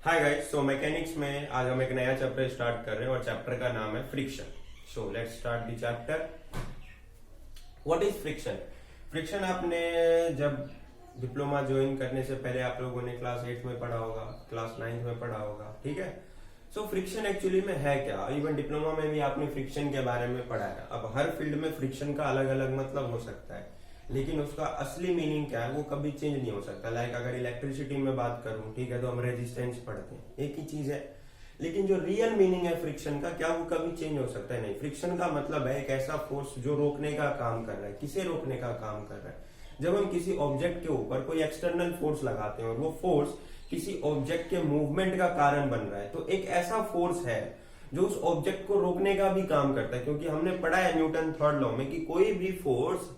Hi guys, सो mechanics में आज हम एक नया चैप्टर स्टार्ट कर रहे हैं और चैप्टर का नाम है friction. So let's start the chapter. What is friction? Friction आपने जब डिप्लोमा ज्वाइन करने से पहले आप लोगों ने क्लास 8 में पढ़ा होगा, क्लास 9 में पढ़ा होगा, ठीक है। सो फ्रिक्शन एक्चुअली में है क्या? इवन डिप्लोमा में भी आपने फ्रिक्शन के बारे में पढ़ा है। अब हर फील्ड में फ्रिक्शन का अलग अलग मतलब हो सकता है, लेकिन उसका असली मीनिंग क्या है वो कभी चेंज नहीं हो सकता। लाइक अगर इलेक्ट्रिसिटी में बात करूं, ठीक है, तो हम रेजिस्टेंस पढ़ते हैं, एक ही चीज है। लेकिन जो रियल मीनिंग है फ्रिक्शन का, क्या वो कभी चेंज हो सकता है? नहीं। फ्रिक्शन का मतलब है एक ऐसा फोर्स जो रोकने का काम कर रहा है। किसे रोकने का काम कर रहा है? जब हम किसी ऑब्जेक्ट के ऊपर कोई एक्सटर्नल फोर्स लगाते हैं और वो फोर्स किसी ऑब्जेक्ट के मूवमेंट का कारण बन रहा है, तो एक ऐसा फोर्स है जो उस ऑब्जेक्ट को रोकने का भी काम करता है। क्योंकि हमने पढ़ा है न्यूटन थर्ड लॉ में कि कोई भी फोर्स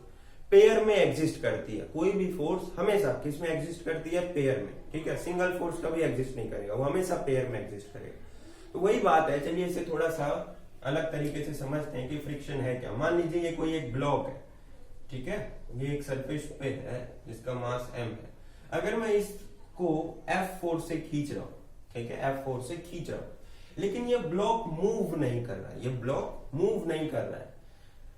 पेयर में एग्जिस्ट करती है। कोई भी फोर्स हमेशा किस में एग्जिस्ट करती है? पेयर में, ठीक है। सिंगल फोर्स कभी एग्जिस्ट नहीं करेगा, वो हमेशा पेयर में एग्जिस्ट करेगा। तो वही बात है। चलिए इसे थोड़ा सा अलग तरीके से समझते हैं कि फ्रिक्शन है क्या। मान लीजिए ये कोई एक ब्लॉक है, ठीक है, ये एक सरफेस पे है जिसका मास m है। अगर मैं इसको F फोर्स से खींच रहा हूं, ठीक है, F फोर्स से खींच रहा हूं, लेकिन ये ब्लॉक मूव नहीं कर रहा है, ये ब्लॉक मूव नहीं कर रहा है,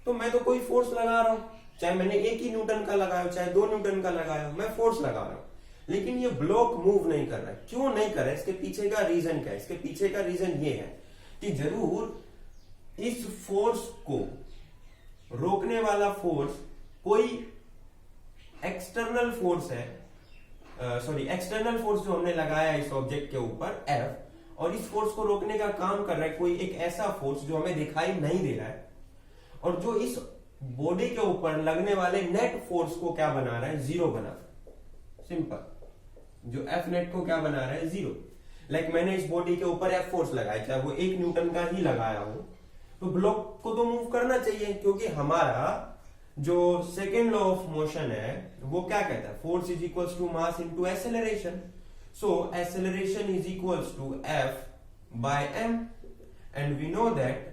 तो मैं तो कोई फोर्स लगा रहा हूं, चाहे मैंने 1 ही न्यूटन का लगाया, चाहे 2 न्यूटन का लगाया, मैं फोर्स लगा रहा हूं। लेकिन ये ब्लॉक मूव नहीं कर रहा है। क्यों नहीं कर रहा है? इसके पीछे का रीजन क्या है? इसके पीछे का रीजन ये है कि जरूर इस फोर्स को रोकने वाला फोर्स कोई एक्सटर्नल फोर्स है, एक्सटर्नल फोर्स जो हमने लगाया इस ऑब्जेक्ट के ऊपर F, और इस फोर्स को रोकने का काम कर रहा है कोई एक ऐसा फोर्स जो हमें दिखाई नहीं दे रहा है, और जो इस बॉडी के ऊपर लगने वाले नेट फोर्स को क्या बना रहा है? जीरो बना रहा है। सिंपल। जो F नेट को क्या बना रहा है? जीरो। लाइक मैंने इस बॉडी के ऊपर F फोर्स लगाया, चाहे वो 1 न्यूटन का ही लगाया हो, तो ब्लॉक को तो मूव करना चाहिए, क्योंकि हमारा जो सेकेंड लॉ ऑफ मोशन है वो क्या कहता है? Force is equals to mass into acceleration. So acceleration is equals to F by m, and we know that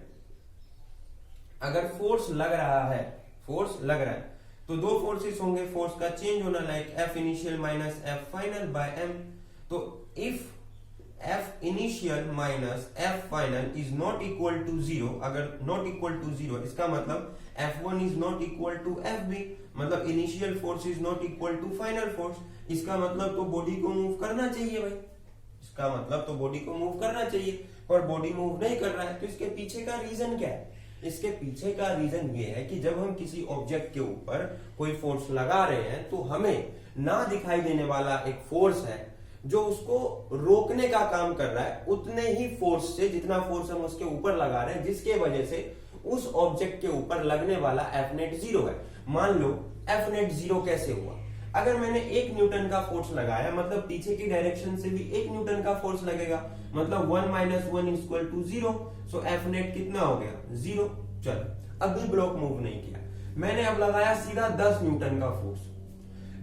अगर फोर्स लग रहा है, तो दो फोर्सेस होंगे, फोर्स का चेंज होना, like F initial minus F final by m। तो if F initial minus F final is not equal to zero, अगर नॉट इक्वल टू जीरो, इसका मतलब F1 is not equal to FB, मतलब initial force is not equal to final force. इसका मतलब तो body को move करना चाहिए भाई, इसका मतलब तो बॉडी को मूव करना चाहिए, और बॉडी मूव नहीं कर रहा है। तो इसके पीछे का रीजन क्या है? इसके पीछे का रीजन ये है कि जब हम किसी ऑब्जेक्ट के ऊपर कोई फोर्स लगा रहे हैं, तो हमें ना दिखाई देने वाला एक फोर्स है जो उसको रोकने का काम कर रहा है, उतने ही फोर्स से जितना फोर्स हम उसके ऊपर लगा रहे हैं, जिसके वजह से उस ऑब्जेक्ट के ऊपर लगने वाला F नेट जीरो है। मान लो F नेट जीरो कैसे हुआ? अगर मैंने 1 न्यूटन का फोर्स लगाया, मतलब पीछे की डायरेक्शन से भी 1 न्यूटन का फोर्स लगेगा, मतलब 1 minus 1 is equal to zero. So F net कितना हो गया? जीरो। चलो, अभी ब्लॉक मूव नहीं किया। मैंने अब लगाया सीधा 10 न्यूटन का फोर्स,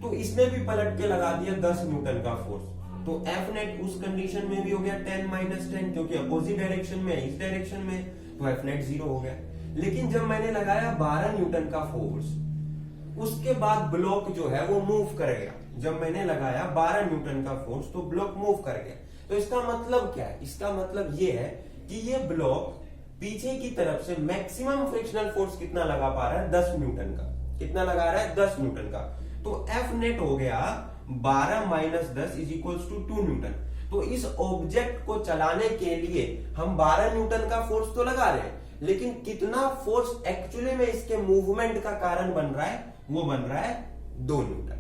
तो इसने भी पलट के लगा दिया 10 न्यूटन का फोर्स, तो F नेट उस कंडीशन में भी हो गया 10 माइनस 10, क्योंकि अपोजिट डायरेक्शन में, इस डायरेक्शन में, तो F नेट जीरो हो गया। लेकिन जब मैंने लगाया 12 न्यूटन का फोर्स, उसके बाद ब्लॉक जो है वो मूव करेगा। जब मैंने लगाया 12 न्यूटन का फोर्स, तो ब्लॉक मूव कर गया। तो इसका मतलब क्या है? इसका मतलब ये है कि ये ब्लॉक पीछे की तरफ से मैक्सिमम फ्रिक्शनल फोर्स कितना लगा पा रहा है? 10 न्यूटन का। कितना लगा रहा है? 10 न्यूटन का। तो F नेट हो गया 12 minus 10 is equals to 2 newton. तो इस ऑब्जेक्ट को चलाने के लिए हम 12 न्यूटन का फोर्स तो लगा रहे हैं, लेकिन कितना फोर्स एक्चुअली में इसके मूवमेंट का कारण बन रहा है? वो बन रहा है 2 न्यूटन।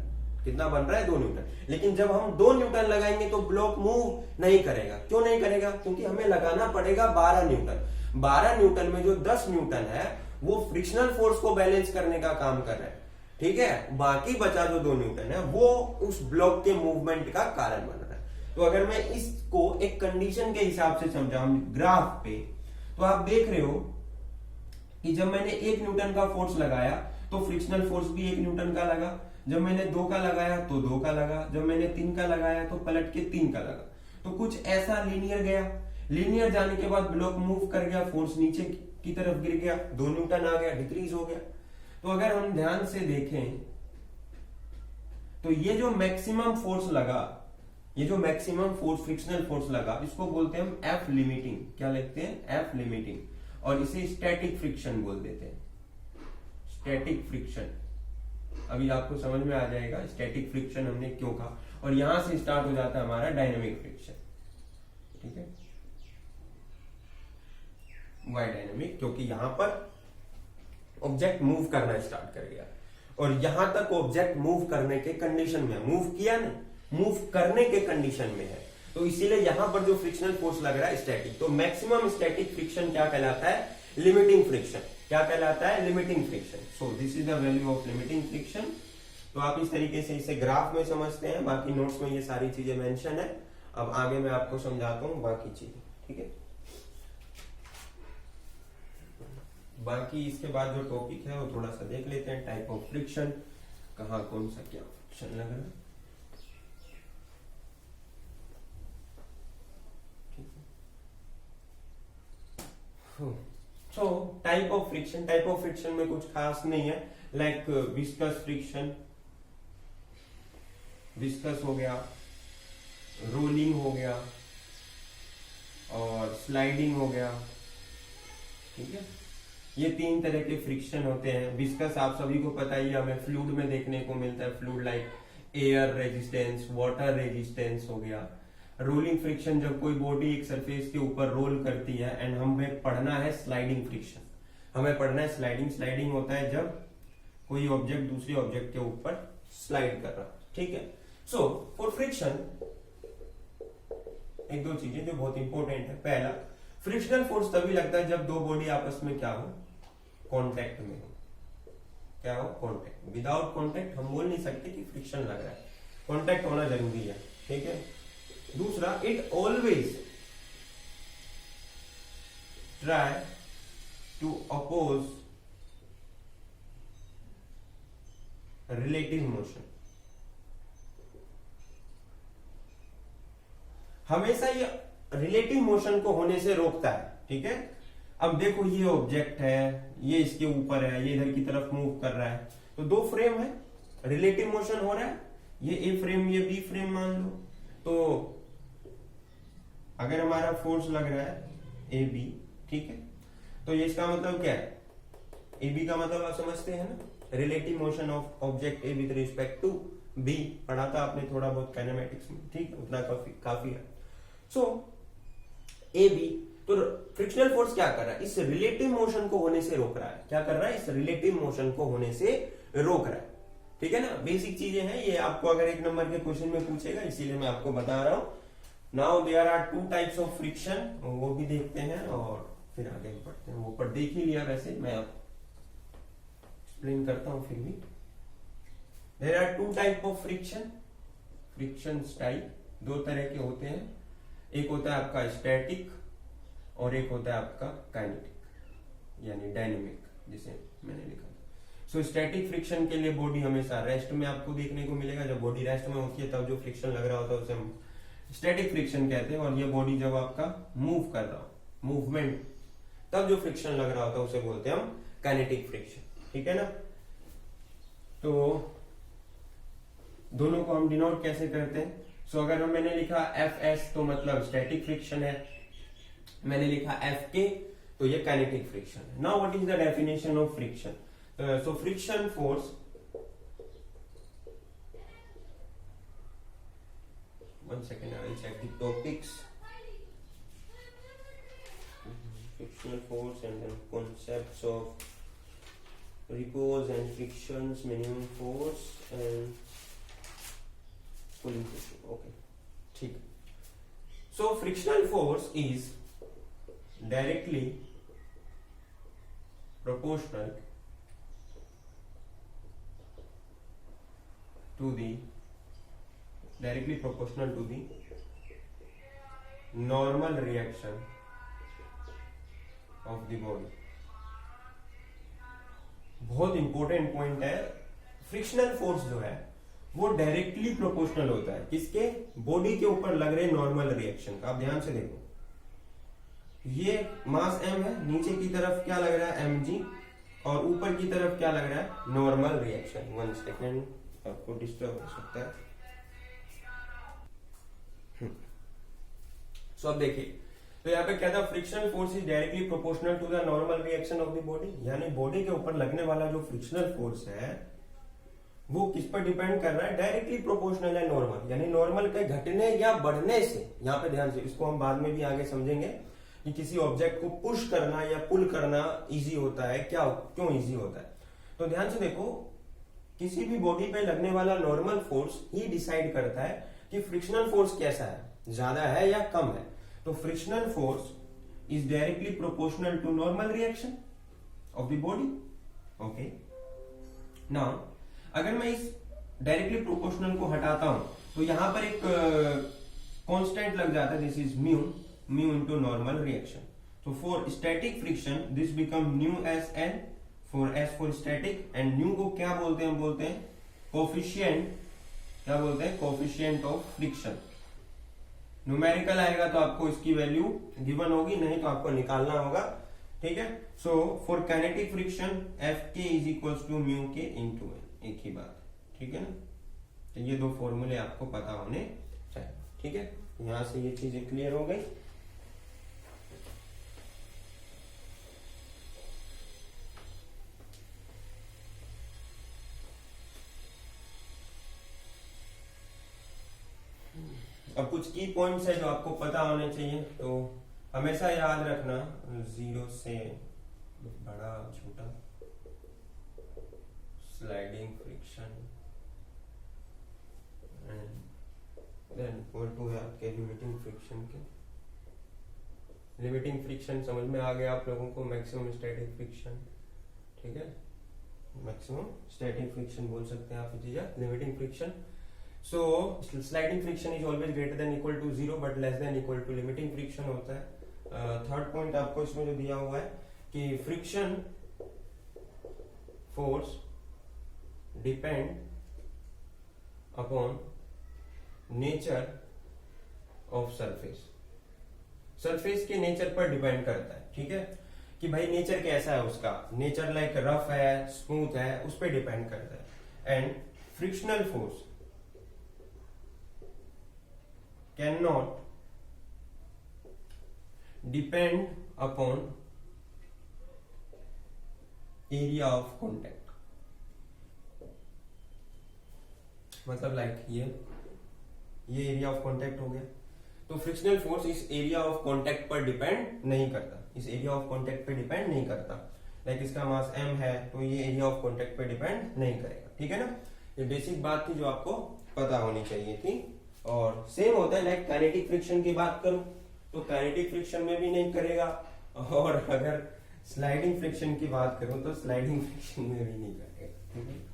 कितना बन रहा है? 2 न्यूटन। लेकिन जब हम 2 न्यूटन लगाएंगे तो ब्लॉक मूव नहीं करेगा। क्यों नहीं करेगा? क्योंकि हमें लगाना पड़ेगा 12 न्यूटन। 12 न्यूटन में जो 10 न्यूटन है वो फ्रिक्शनल फोर्स को बैलेंस करने का काम कर रहा है, ठीक है। बाकी बचा जो 2 न्यूटन है वो उस ब्लॉक के मूवमेंट का कारण बन रहा है। तो अगर मैं इसको एक कंडीशन के हिसाब से समझाऊं ग्राफ पे, तो आप देख रहे हो कि जब मैंने 1 न्यूटन का फोर्स लगाया तो फ्रिक्शनल फोर्स भी 1 न्यूटन का लगा। जब मैंने 2 का लगाया तो 2 का लगा। जब मैंने 3 का लगाया तो पलट के 3 का लगा। तो कुछ ऐसा लीनियर गया। लीनियर जाने के बाद ब्लॉक मूव कर गया, फोर्स नीचे की तरफ गिर गया, 2 न्यूटन आ गया, डिक्रीज हो गया। तो अगर हम ध्यान से देखें तो ये जो मैक्सिमम फोर्स लगा, ये जो मैक्सिमम फोर्स फ्रिक्शनल फोर्स लगा इसको बोलते हैं हम एफ लिमिटिंग। क्या लिखते हैं? F limiting. और इसे स्टैटिक फ्रिक्शन बोल देते हैं, स्टैटिक फ्रिक्शन। अभी आपको समझ में आ जाएगा स्टैटिक फ्रिक्शन हमने क्यों कहा। और यहां से स्टार्ट हो जाता है हमारा डायनेमिक फ्रिक्शन, ठीक है, वाई डायनेमिक, क्योंकि यहां पर ऑब्जेक्ट मूव करना स्टार्ट कर गया और यहां तक ऑब्जेक्ट मूव करने के कंडीशन में, मूव किया ना, मूव करने के कंडीशन में है, तो इसीलिए यहां पर जो फ्रिक्शनल फोर्स लग रहा है स्टैटिक। तो मैक्सिमम स्टैटिक फ्रिक्शन क्या कहलाता है? Limiting friction. क्या कहलाता है? Limiting friction. So this is the value of limiting friction. तो आप इस तरीके से इसे ग्राफ में समझते हैं, बाकी नोट्स में ये सारी चीजें मेंशन है। अब आगे मैं आपको समझाता हूं बाकी चीजें, ठीक है। बाकी इसके बाद जो टॉपिक है वो थोड़ा सा देख लेते हैं, टाइप ऑफ फ्रिक्शन, कहाँ कौन सा क्या फ्रिक्शन लग रहा है। So type of friction, type of friction में कुछ खास नहीं है, लाइक विस्कस फ्रिक्शन, विस्कस हो गया, रोलिंग हो गया और स्लाइडिंग हो गया, ठीक है। ये 3 तरह के फ्रिक्शन होते हैं। विस्कस आप सभी को पता ही, हमें फ्लूइड में देखने को मिलता है, fluid like air resistance, water resistance हो गया। रोलिंग फ्रिक्शन, जब कोई बॉडी एक सरफेस के ऊपर रोल करती है। एंड हमें पढ़ना है स्लाइडिंग फ्रिक्शन, हमें पढ़ना है स्लाइडिंग। स्लाइडिंग होता है जब कोई ऑब्जेक्ट दूसरे ऑब्जेक्ट के ऊपर स्लाइड कर रहा है, ठीक है। सो फॉर फ्रिक्शन एक दो चीजें जो बहुत इंपॉर्टेंट है। पहला, फ्रिक्शनल फोर्स तभी लगता है जब दो बॉडी आपस में क्या हो? कांटेक्ट में हो। क्या हो? कांटेक्ट। विदाउट कांटेक्ट हम बोल नहीं सकते कि फ्रिक्शन लग रहा है, कांटेक्ट होना जरूरी है, ठीक है। दूसरा, it always try to oppose relative motion. हमेशा ये रिलेटिव मोशन को होने से रोकता है, ठीक है। अब देखो ये ऑब्जेक्ट है, ये इसके ऊपर है, ये इधर की तरफ मूव कर रहा है, तो 2 फ्रेम है, रिलेटिव मोशन हो रहा है, ये ए फ्रेम ये बी फ्रेम मान लो। तो अगर हमारा फोर्स लग रहा है ए बी, ठीक है, तो ये इसका मतलब क्या है? ए बी का मतलब आप समझते हैं ना, relative motion of object A with respect to B. पढ़ा था आपने थोड़ा बहुत काइनेमेटिक्स में, ठीक है, उतना काफी है। सो ए बी, तो फ्रिक्शनल फोर्स क्या कर रहा है? इस रिलेटिव मोशन को होने से रोक रहा है। क्या कर रहा है? इस रिलेटिव मोशन को होने से रोक रहा है, ठीक है ना। बेसिक चीजें हैं ये, आपको अगर 1 नंबर के क्वेश्चन में पूछेगा, इसीलिए मैं आपको बता रहा हूं। Now there are 2 types of friction, वो भी देखते हैं और फिर आगे बढ़ते हैं। वो पर देख ही लिया, वैसे मैं एक्सप्लेन करता हूं फिर भी। There are 2 type of friction, friction type 2 तरह के होते हैं। एक होता है आपका स्टैटिक और एक होता है आपका काइनेटिक यानी डायनेमिक, जिसे मैंने लिखा था। सो स्टैटिक फ्रिक्शन के लिए बॉडी हमेशा रेस्ट में आपको देखने को मिलेगा। जब बॉडी रेस्ट में होती है तब जो फ्रिक्शन लग रहा होता है उसे हम स्टैटिक फ्रिक्शन कहते हैं। और ये बॉडी जब आपका मूव कर रहा हो, मूवमेंट, तब जो फ्रिक्शन लग रहा होता है उसे बोलते हैं हम काइनेटिक फ्रिक्शन, ठीक है ना। तो दोनों को हम डिनोट कैसे करते हैं? सो अगर मैंने लिखा एफ एस तो मतलब स्टैटिक फ्रिक्शन है, मैंने लिखा एफ के तो ये काइनेटिक फ्रिक्शन है। Now what is the definition of friction? So friction force, one second I will check the topics, frictional force and then concepts of repose and frictions, minimum force and pulling pressure. Okay, ठीक। So frictional force is directly proportional to the normal reaction of the body। बहुत important point है। Frictional force जो है वो directly proportional होता है किसके? Body के ऊपर लग रहे नॉर्मल रिएक्शन का। आप ध्यान से देखो, ये मास m है, नीचे की तरफ क्या लग रहा है? mg, और ऊपर की तरफ क्या लग रहा है? Normal reaction. 1 सेकेंड, आपको डिस्टर्ब हो सकता है। सो अब देखिए, तो यहाँ पे क्या था, frictional force is directly proportional to the normal reaction of the body, यानी बॉडी के ऊपर लगने वाला जो फ्रिक्शनल फोर्स है वो किस पर डिपेंड कर रहा है, डायरेक्टली प्रोपोर्शनल है नॉर्मल, यानी नॉर्मल के घटने या बढ़ने से। यहाँ पे ध्यान से, इसको हम बाद में भी आगे समझेंगे कि किसी ऑब्जेक्ट को पुश करना या पुल करना इजी होता है, क्या क्यों इजी होता है। तो ध्यान से देखो, किसी भी बॉडी पे लगने वाला नॉर्मल फोर्स ही डिसाइड करता है कि फ्रिक्शनल फोर्स कैसा है, ज्यादा है या कम है। तो frictional force is directly proportional to normal reaction of the body. Okay, now अगर मैं इस डायरेक्टली प्रोपोर्शनल को हटाता हूं तो यहां पर एक कांस्टेंट लग जाता है, this is mu into normal reaction. तो for static friction this become mu S N, for S for static, and mu को क्या बोलते हैं, हम बोलते हैं कोफिशिएंट, क्या बोलते हैं, कोफिशिएंट ऑफ फ्रिक्शन। न्यूमेरिकल आएगा तो आपको इसकी वैल्यू गिवन होगी, नहीं तो आपको निकालना होगा, ठीक है। So for kinetic friction F के इज इक्वल टू म्यू के इंटू एन, एक ही बात, ठीक है ना। तो ये दो फॉर्मूले आपको पता होने चाहिए, ठीक है। यहां से ये चीजें क्लियर हो गई। अब कुछ की पॉइंट्स है जो आपको पता होने चाहिए, तो हमेशा याद रखना, जीरो से बड़ा छोटा, sliding friction, then equal to है आपके लिमिटिंग फ्रिक्शन के। लिमिटिंग फ्रिक्शन समझ में आ गया आप लोगों को, मैक्सिमम स्टैटिक फ्रिक्शन, ठीक है, मैक्सिमम स्टैटिक फ्रिक्शन बोल सकते हैं आप इसी या limiting friction. So sliding friction is always greater than equal to zero but less than equal to limiting friction होता है। थर्ड पॉइंट आपको इसमें जो दिया हुआ है कि friction force depend upon nature of surface, surface के नेचर पर डिपेंड करता है, ठीक है, कि भाई नेचर कैसा है उसका, नेचर लाइक रफ है, स्मूथ है, उस पर डिपेंड करता है। And frictional force can not depend upon area of contact, मतलब लाइक ये एरिया ऑफ कॉन्टेक्ट हो गया। तो फ्रिक्शनल फोर्स इस एरिया ऑफ कॉन्टेक्ट पर डिपेंड नहीं करता, इस एरिया ऑफ कॉन्टेक्ट पे डिपेंड नहीं करता। लाइक इसका मास m है तो ये एरिया ऑफ कॉन्टेक्ट पे डिपेंड नहीं करेगा, ठीक है ना। ये बेसिक बात थी जो आपको पता होनी चाहिए थी। और सेम होता है लाइक काइनेटिक फ्रिक्शन की बात करूं तो काइनेटिक फ्रिक्शन में भी नहीं करेगा, और अगर स्लाइडिंग फ्रिक्शन की बात करूं तो स्लाइडिंग फ्रिक्शन में भी नहीं करेगा, ठीक है।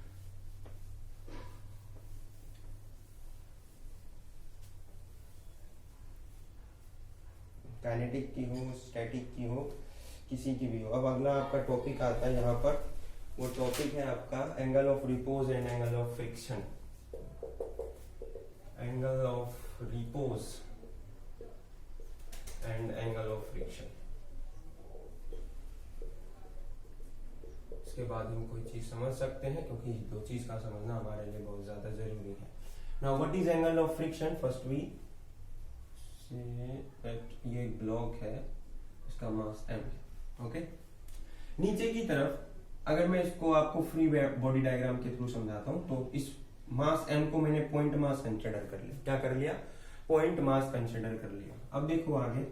काइनेटिक की हो, स्टैटिक की हो, किसी की भी हो। अब अगला आपका टॉपिक आता है यहाँ पर, वो टॉपिक है आपका angle of repose and angle of friction. Angle of repose and angle of friction. इसके बाद हम कोई चीज समझ सकते हैं, क्योंकि दो चीज का समझना हमारे लिए बहुत ज्यादा जरूरी है। Now what is angle of friction? First we ये ब्लॉक है, इसका मास m है, ओके। नीचे की तरफ अगर मैं इसको आपको फ्री बॉडी डायग्राम के थ्रू समझाता हूं तो इस मास m को मैंने पॉइंट मास कंसीडर कर लिया। क्या कर लिया? पॉइंट मास कंसीडर कर लिया। अब देखो आगे,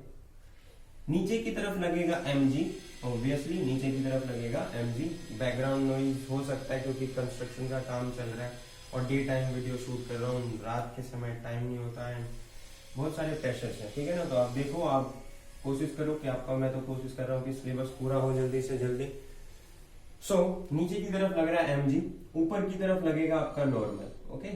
नीचे की तरफ लगेगा mg, ऑब्वियसली नीचे की तरफ लगेगा mg। बैकग्राउंड नॉइज हो सकता है क्योंकि कंस्ट्रक्शन का काम चल रहा है और डे टाइम वीडियो शूट कर रहा हूँ, रात के समय टाइम नहीं होता है, बहुत सारे प्रेशर्स हैं, ठीक है ना। तो आप देखो, आप कोशिश करो कि आपका, मैं तो कोशिश कर रहा हूँ कि सिलेबस पूरा हो जल्दी से जल्दी। सो नीचे की तरफ लग रहा है mg, ऊपर की तरफ लगेगा आपका नॉर्मल, ओके।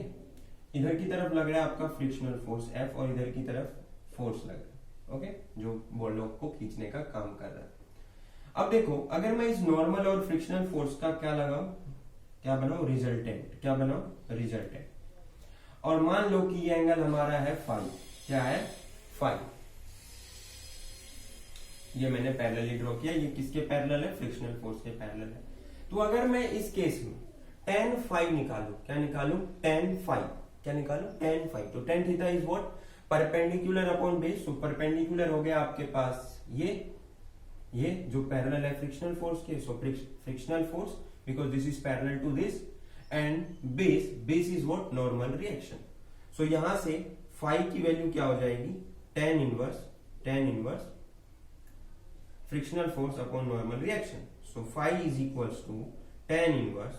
इधर की तरफ लग रहा है आपका फ्रिक्शनल फोर्स F और इधर की तरफ फोर्स लग रहा है, ओके, जो ब्लॉक को खींचने का काम कर रहा है। अब देखो, अगर मैं इस नॉर्मल और फ्रिक्शनल फोर्स का क्या लगाऊं, क्या बनाऊं? रिजल्टेंट। क्या बनाऊं? रिजल्टेंट। और मान लो कि ये एंगल हमारा है फाई। क्या है? फाई। ये मैंने पैरेलली ड्रॉ किया। ये किसके पैरेलल है? फ्रिक्शनल फोर्स के पैरेलल है। तो अगर मैं इस केस में tan फाई निकालू, क्या निकालू? tan phi. क्या निकालू? tan phi. तो tan theta is what? Perpendicular upon base, so perpendicular हो गया आपके पास ये जो पैरेलल है फ्रिक्शनल फोर्स के, so frictional force because this is parallel to this, and base is what, normal reaction. So यहां से फाई की वैल्यू क्या हो जाएगी, tan inverse frictional force upon normal reaction. So phi is equals to tan inverse,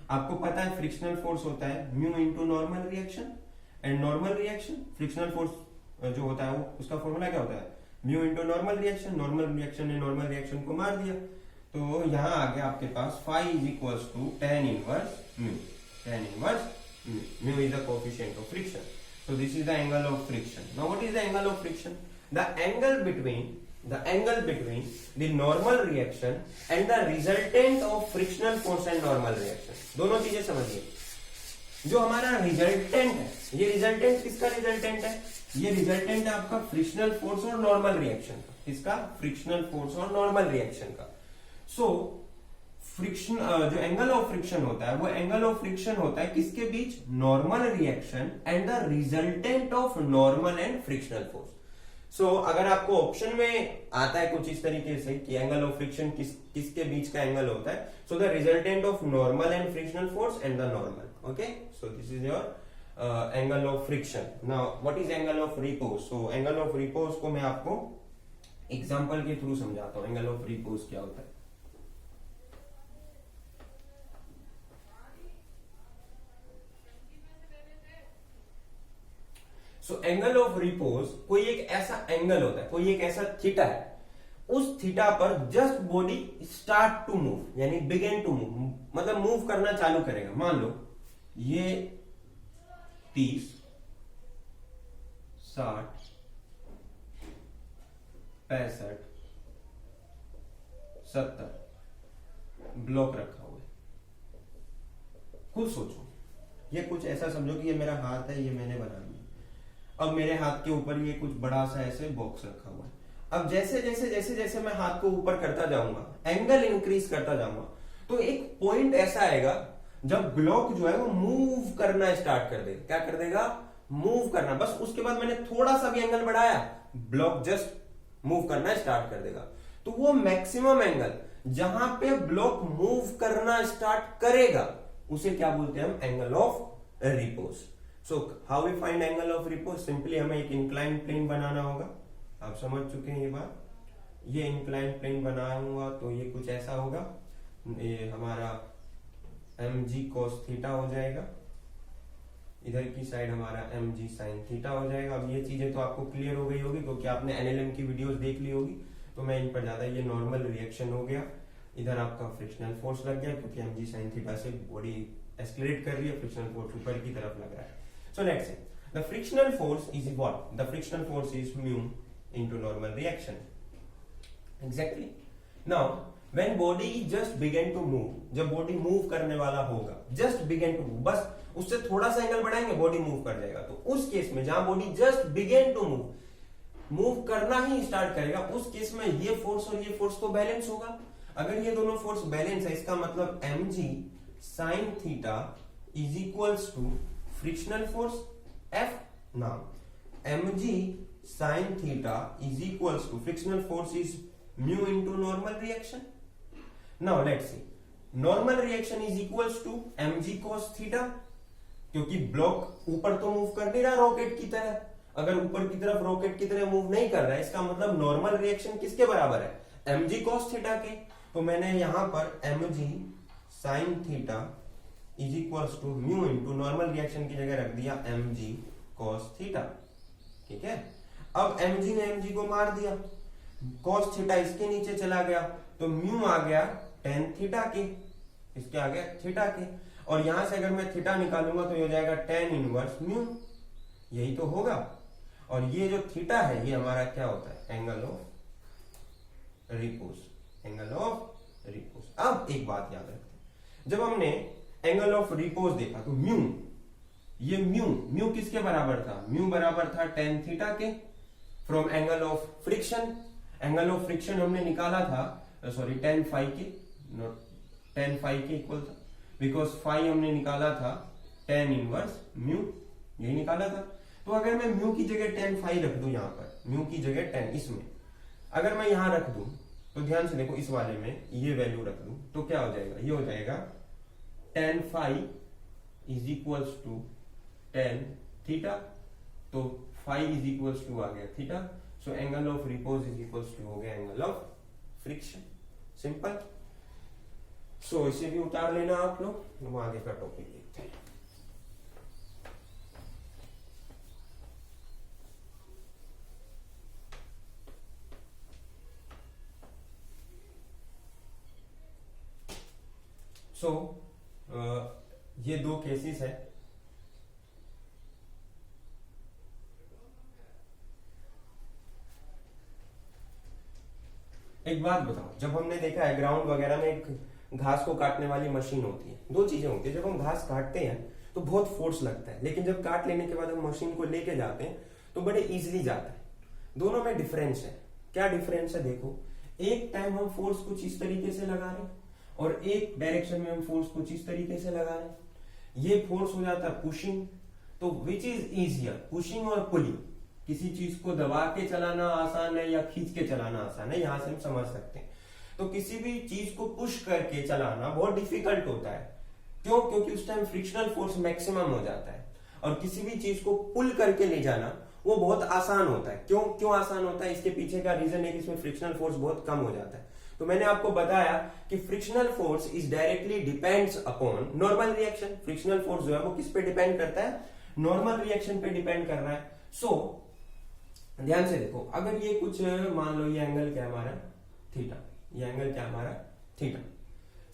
आपको पता है frictional force होता है mu into normal reaction, and normal reaction frictional force जो होता है वो उसका फॉर्मूला क्या होता है, mu into normal reaction. Normal reaction ने नॉर्मल रिएक्शन को मार दिया, तो यहां आ गया आपके पास phi is equals to tan inverse mu is the coefficient of friction. So this is the angle of friction. Now what is the angle of friction? The angle between the normal reaction and the resultant of frictional force and normal reaction. दोनों चीजें समझिए। जो हमारा resultant है, ये resultant किसका resultant है, ये रिजल्टेंट है आपका फ्रिक्शनल फोर्स और नॉर्मल रिएक्शन का। किसका, फ्रिक्शनल फोर्स और नॉर्मल रिएक्शन का। सो फ्रिक्शन जो एंगल ऑफ फ्रिक्शन होता है वो एंगल ऑफ फ्रिक्शन होता है किसके बीच, normal reaction and the resultant of normal and frictional force. So अगर आपको ऑप्शन में आता है कुछ इस तरीके से कि एंगल ऑफ फ्रिक्शन किसके बीच का एंगल होता है, so the resultant of normal and frictional force and the normal. Okay, so this is your angle of friction. Now what is angle of repose? So angle of repose को मैं आपको example के through समझाता हूं। Angle of repose क्या होता है? सो angle of repose कोई एक ऐसा एंगल होता है, कोई एक ऐसा थीटा है, उस थीटा पर just body start to move, यानी बिगिन टू मूव, मतलब मूव करना चालू करेगा। मान लो ये 30, 60, 65, 70 ब्लॉक रखा हुआ है। खुद सोचो, ये कुछ ऐसा समझो कि ये मेरा हाथ है, ये मैंने बना लिया। अब मेरे हाथ के ऊपर ये कुछ बड़ा सा ऐसे बॉक्स रखा हुआ है। अब जैसे जैसे मैं हाथ को ऊपर करता जाऊंगा, एंगल इंक्रीज करता जाऊंगा, तो एक पॉइंट ऐसा आएगा जब ब्लॉक जो है वो मूव करना स्टार्ट कर देगा। क्या कर देगा? मूव करना। बस उसके बाद मैंने थोड़ा सा भी एंगल बढ़ाया, ब्लॉक जस्ट मूव करना स्टार्ट कर देगा। तो वो मैक्सिमम एंगल जहां पे ब्लॉक मूव करना स्टार्ट करेगा उसे क्या बोलते हैं हम? Angle of repose. So how we find angle of repose? Simply हमें एक इंक्लाइन प्लेन बनाना होगा। आप समझ चुके हैं ये बात। ये इंक्लाइन प्लेन बनाऊंगा तो ये कुछ ऐसा होगा, ये हमारा mg cos थीटा हो जाएगा, इधर की साइड हमारा mg sin थीटा हो जाएगा। अब ये चीजें तो आपको क्लियर हो गई होगी क्योंकि आपने एनएलएम की वीडियोस देख ली होगी, तो मैं इन पर ज्यादा, ये नॉर्मल रिएक्शन हो गया, इधर आपका फ्रिक्शनल फोर्स लग गया क्योंकि mg sin थीटा से बॉडी एक्सलेरेट कर रही है, फ्रिक्शनल फोर्स ऊपर की तरफ लग रहा है। So let's say the frictional force is what? The frictional force is mu into normal reaction. Exactly. Now, when body just begin to move, जब बॉडी मूव करने वाला होगा, just begin to move, बस उससे थोड़ा सा एंगल बढ़ाएंगे body move कर जाएगा। तो उस केस में जहां body just begin to move करना ही स्टार्ट करेगा, उस केस में ये फोर्स और ये फोर्स तो बैलेंस होगा। अगर ये दोनों फोर्स बैलेंस है, इसका मतलब mg sin theta is equals to frictional force F। Now mg sin theta is equals to frictional force is mu into normal reaction. Now let's see, normal reaction is equals to mg cos theta, क्योंकि block ऊपर तो move कर नहीं रहा rocket की तरह। अगर ऊपर की तरफ रॉकेट की तरह मूव नहीं कर रहा है, इसका मतलब नॉर्मल रिएक्शन किसके बराबर है? mg cos थीटा के। तो मैंने यहां पर mg sin theta is equals to mu into normal reaction की जगह रख दिया mg cos थीटा। ठीक है, अब mg ने mg को मार दिया, cos थीटा इसके नीचे चला गया, तो म्यू आ गया tan थीटा के, इसके आ गया थीटा के, और यहां से अगर मैं थीटा निकालूंगा तो ये हो जाएगा tan इनवर्स म्यू, यही तो होगा। और ये जो थीटा है ये हमारा क्या होता है? Angle of repose. Angle of repose. अब एक बात याद रखते हैं, जब हमने एंगल ऑफ रिपोज देखा तो म्यू, ये म्यू किसके बराबर था? म्यू बराबर था tan थीटा के from angle of friction. Angle of friction हमने निकाला था, सॉरी tan फाई के, tan फाई के इक्वल था, बिकॉज फाई हमने निकाला था tan इनवर्स म्यू, यही निकाला था। तो अगर मैं म्यू की जगह tan फाई रख दूं, यहाँ पर म्यू की जगह 10 इसमें अगर मैं यहां रख दूं तो ध्यान से देखो, इस वाले में ये वैल्यू रख दूं तो क्या हो जाएगा, ये हो जाएगा tan phi is equals to tan theta, तो फाई इज इक्वल्स टू आ गया theta, so angle of repose is equals to हो गया angle of friction. Simple. So इसे भी उतार लेना आप लोग, हम आगे का टॉपिक देखते हैं। सो ये दो केसेस है। एक बात बताओ, जब हमने देखा है ग्राउंड वगैरह में एक घास को काटने वाली मशीन होती है, दो चीजें होती है, जब हम घास काटते हैं तो बहुत फोर्स लगता है, लेकिन जब काट लेने के बाद हम मशीन को लेके जाते हैं तो बड़े इजीली जाता है। दोनों में डिफरेंस है। क्या डिफरेंस है देखो, एक टाइम हम फोर्स कुछ इस तरीके से लगा रहे हैं और एक डायरेक्शन में हम फोर्स कुछ इस तरीके से लगा रहे हैं। ये फोर्स हो जाता है पुशिंग। तो विच इज इजियर, पुशिंग और पुलिंग? किसी चीज को दबा के चलाना आसान है या खींच के चलाना आसान है, यहां से हम समझ सकते हैं। तो किसी भी चीज को पुश करके चलाना बहुत डिफिकल्ट होता है। क्यों? क्योंकि उस टाइम फ्रिक्शनल फोर्स मैक्सिमम हो जाता है। और किसी भी चीज को पुल करके ले जाना वो बहुत आसान होता है। क्यों आसान होता है? इसके पीछे का रीजन है कि इसमें फ्रिक्शनल फोर्स बहुत कम हो जाता है। तो मैंने आपको बताया कि frictional force is directly depends upon normal reaction. Frictional force जो है वो किस पे डिपेंड करता है? नॉर्मल रिएक्शन पे डिपेंड कर रहा है। सो ध्यान से देखो, अगर ये कुछ मान लो, ये एंगल क्या हमारा थीटा, ये एंगल क्या हमारा थीटा।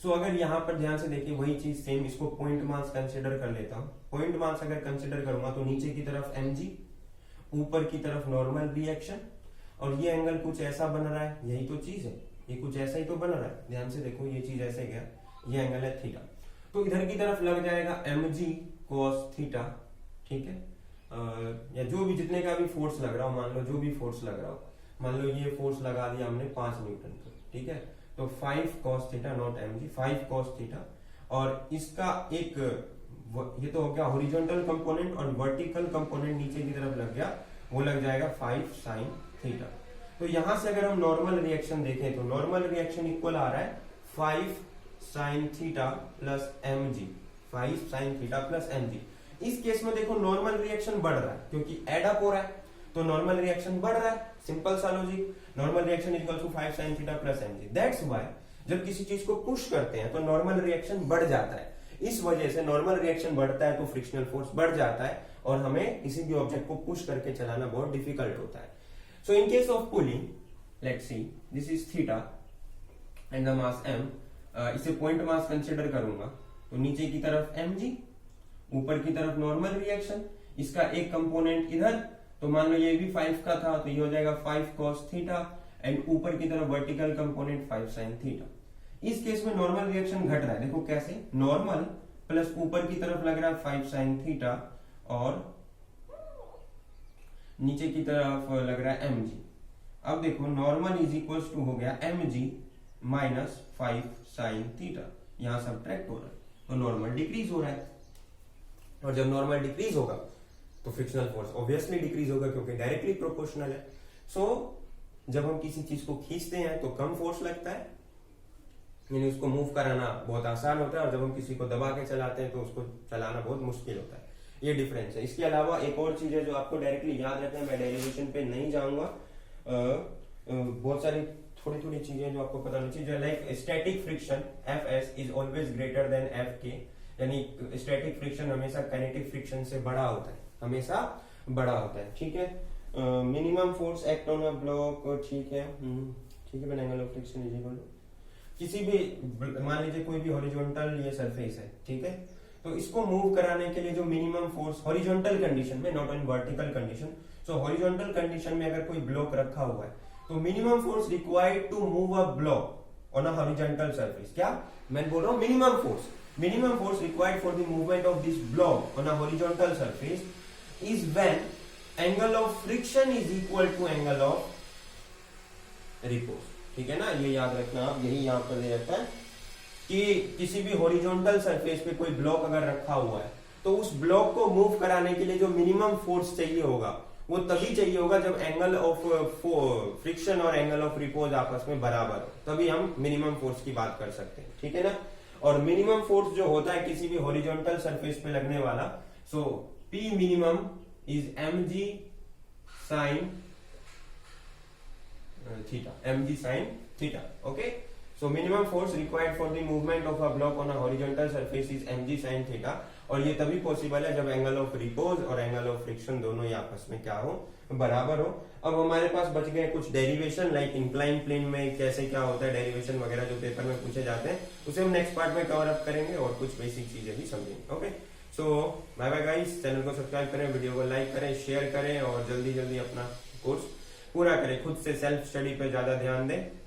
सो अगर यहां पर ध्यान से देखिए वही चीज सेम, इसको पॉइंट मास कंसीडर कर लेता हूं। पॉइंट मास अगर कंसीडर करूंगा तो नीचे की तरफ mg, ऊपर की तरफ नॉर्मल रिएक्शन, और ये एंगल कुछ ऐसा बन रहा है, यही तो चीज है, ये कुछ ऐसा ही तो बन रहा है। ध्यान से देखो, ये चीज ऐसे गया, ये एंगल है थीटा, तो इधर की तरफ लग जाएगा mg cos थीटा, ठीक है। या जो भी जितने का भी फोर्स लग रहा हो, मान लो जो भी फोर्स लग रहा हो, मान लो ये फोर्स लगा दिया हमने 5 न्यूटन का, ठीक है, तो 5 cos theta naught mg, 5 cos theta, और इसका एक ये तो हो गया हॉरिजॉन्टल कंपोनेंट, और वर्टिकल कंपोनेंट नीचे की तरफ लग गया, वो लग जाएगा 5 sin थीटा। तो यहां से अगर हम नॉर्मल रिएक्शन देखें तो नॉर्मल रिएक्शन इक्वल आ रहा है 5 sin theta plus mg, 5 sin theta plus mg। इस केस में देखो नॉर्मल रिएक्शन बढ़ रहा है क्योंकि एड अप हो रहा है, तो नॉर्मल रिएक्शन बढ़ रहा है। सिंपल सा logic, normal reaction equal to 5 sin theta plus mg। That's why जब किसी चीज को पुश करते हैं तो नॉर्मल रिएक्शन बढ़ जाता है। इस वजह से नॉर्मल रिएक्शन बढ़ता है तो फ्रिक्शनल फोर्स बढ़ जाता है, और हमें किसी भी ऑब्जेक्ट को पुश करके चलाना बहुत डिफिकल्ट होता है। So in case of pulling, let's see, this is theta and the mass m, इसे पॉइंट मास कंसीडर करूंगा तो नीचे की तरफ mg, ऊपर की तरफ नॉर्मल रिएक्शन, इसका एक कंपोनेंट इधर, तो मान लो ये भी 5 का था तो ये हो जाएगा 5 cos थीटा, एंड ऊपर की तरफ वर्टिकल कंपोनेंट 5 sin थीटा। इस केस में नॉर्मल रिएक्शन घट रहा है, देखो कैसे, नॉर्मल प्लस ऊपर की तरफ लग रहा है 5 sin थीटा, और नीचे की तरफ लग रहा है mg। अब देखो नॉर्मल इज इक्वल टू हो गया mg माइनस 5 sin थीटा, यहां सब्ट्रैक्ट हो रहा है, तो नॉर्मल डिक्रीज हो रहा है, और जब नॉर्मल डिक्रीज होगा तो फ्रिक्शनल फोर्स ऑब्वियसली डिक्रीज होगा क्योंकि डायरेक्टली प्रोपोर्शनल है। सो जब हम किसी चीज को खींचते हैं तो कम फोर्स लगता है, यानी उसको मूव कराना बहुत आसान होता है, और जब हम किसी को दबा के चलाते हैं तो उसको चलाना बहुत मुश्किल होता है। ये डिफरेंस है। इसके अलावा एक और चीज है जो आपको डायरेक्टली याद रखना है, मैं डेरिवेशन पे नहीं जाऊंगा, बहुत सारी थोड़ी थोड़ी चीजें जो आपको पता होनी चाहिए, like static friction Fs is always greater then Fk, यानी स्टैटिक फ्रिक्शन हमेशा काइनेटिक फ्रिक्शन से बड़ा होता है, हमेशा बड़ा होता है, ठीक है। Minimum force act on a block, ठीक है, ठीक है, angle of friction is equal to, किसी भी, मान लीजिए कोई भी हॉरिजॉन्टल ये सरफेस है, ठीक है, तो इसको मूव कराने के लिए जो मिनिमम फोर्स हॉरिजॉन्टल कंडीशन में, not in vertical condition, so horizontal condition में अगर कोई ब्लॉक रखा हुआ है तो minimum force required to move a block on a horizontal surface, क्या मैं बोल रहा हूं, minimum force, minimum force required for the movement of this block on a horizontal surface is when angle of friction is equal to angle of repose, ठीक है ना, ये याद रखना आप, यही यहाँ पर रहता है कि किसी भी हॉरिजॉन्टल सरफेस पे कोई ब्लॉक अगर रखा हुआ है तो उस ब्लॉक को मूव कराने के लिए जो मिनिमम फोर्स चाहिए होगा वो तभी चाहिए होगा जब एंगल ऑफ फ्रिक्शन और एंगल ऑफ रिपोज आपस में बराबर हो, तभी हम मिनिमम फोर्स की बात कर सकते हैं, ठीक है ना। और मिनिमम फोर्स जो होता है किसी भी हॉरिजॉन्टल सरफेस पे लगने वाला, सो P minimum is mg sin theta, mg sin theta, okay. So minimum force required for the movement of a block on a horizontal surface is mg sin theta, और ये तभी पॉसिबल है जब angle of repose और angle of friction दोनों ही आपस में क्या हो, बराबर हो। अब हमारे पास बच गए कुछ डेरिवेशन, लाइक इंक्लाइन प्लेन में कैसे क्या होता है, डेरिवेशन वगैरह जो पेपर में पूछे जाते हैं, उसे हम नेक्स्ट पार्ट में कवर अप करेंगे और कुछ बेसिक चीजें भी समझेंगे। ओके, सो बाय बाय गाइस, चैनल को सब्सक्राइब करें, वीडियो को लाइक करें, शेयर करें और जल्दी जल्दी अपना कोर्स पूरा करें। खुद से सेल्फ स्टडी पे ज्यादा ध्यान दें।